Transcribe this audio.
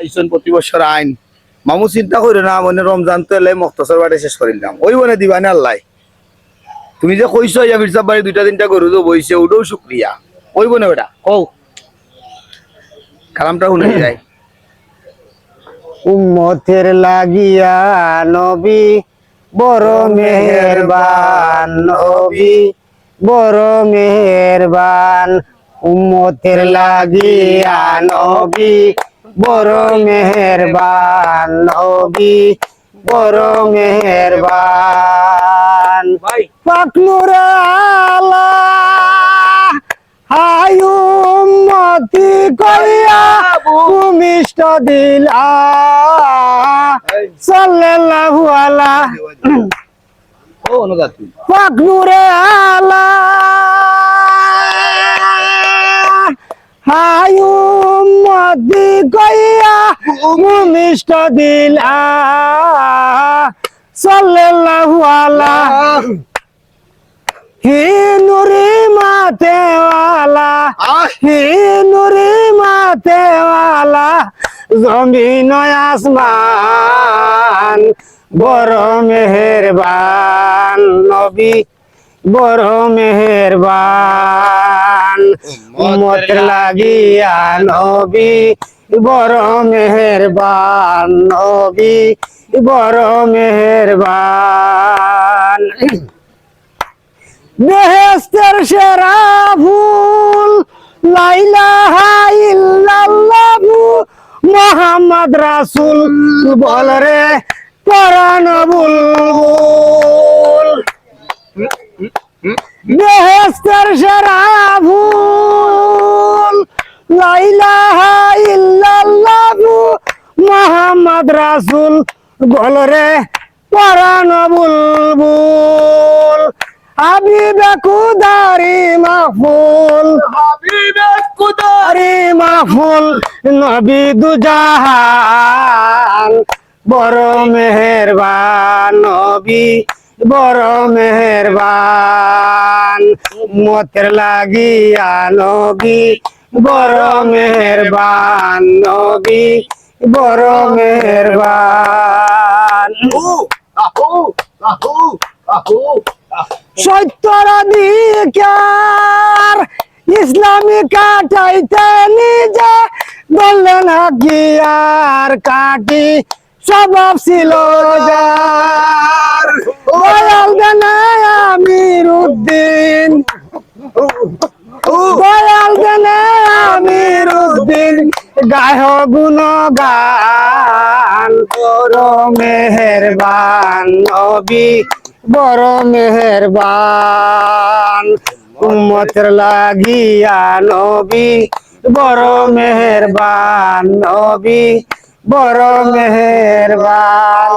আইসন প্রতি বছর আইন মামু চিন্তা করি না মানে রমজান তো এলে মক্তসর বাড়ি শেষ করিলাম ওই বনে দিবানে আল্লাহ তুমি যে কইছো ইয়া মির্জা বাড়ি 2-3টা গরু তো বইছে ওটাও শুক্রিয়া ওই বনে ওটা কও কালামটা শুনে যায় উম্মতের লাগিয়া নবী বড় মেহেরবান নবী বড় মেহেরবান উম্মতের লাগিয়া নবী বড় মেহেরবান নবী বড় মেহেরবান পাক নূরে আল্লাহ হায় উম্মতি কইয়া ভূমিষ্ঠ দিলা সাল্লাল্লাহু আলা ও অনুগাত পাক নূরে আল্লাহ হায় উম্মতি কইয়া ভূমিষ্ঠ দিলা সাল্লাল্লাহু আলা হি নুরি মাতেওয়ালা হি নুরি মাতেওয়ালা জমিন আসমান বড় মেহেরবান নবী বড় মেহেরবান উম্মতের লাগিয়া নবী বড় মেহেরবান নবী বড় মেহেরবান বেহেশতের সেরা ফুল লা ইলাহা ইল্লাল্লাহ মুহাম্মদ রাসূল বল রে পরাণ বুলবুল বেহেশতের সেরা ফুল লা ইলাহা ইল্লাল্লাহ মুহাম্মদ রাসূল বল রে পরাণ বুলবুল হাবিবে কুদারি মাহফুল হাবিবে কুদারি মাহফুল নবী দুজাহান বড় মেহেরবান নবী বড় মেহেরবান উম্মতের লাগিয়া নবী বড় মেহেরবান নবী বড় মেহেরবান সত্যর অধিকার ইসলামী কাটাইতে নিজে বললেন হাকিয়ার কাটি স্বভাব ছিল যার দয়াল দেনে আমির উদ্দিন দয়াল দেনে আমির উদ্দিন গায় গুণগান বড় মেহেরবান নবী বড় মেহেরবান উম্মতের লাগিয়া নবী বড় মেহেরবান নবী বড় মেহেরবান।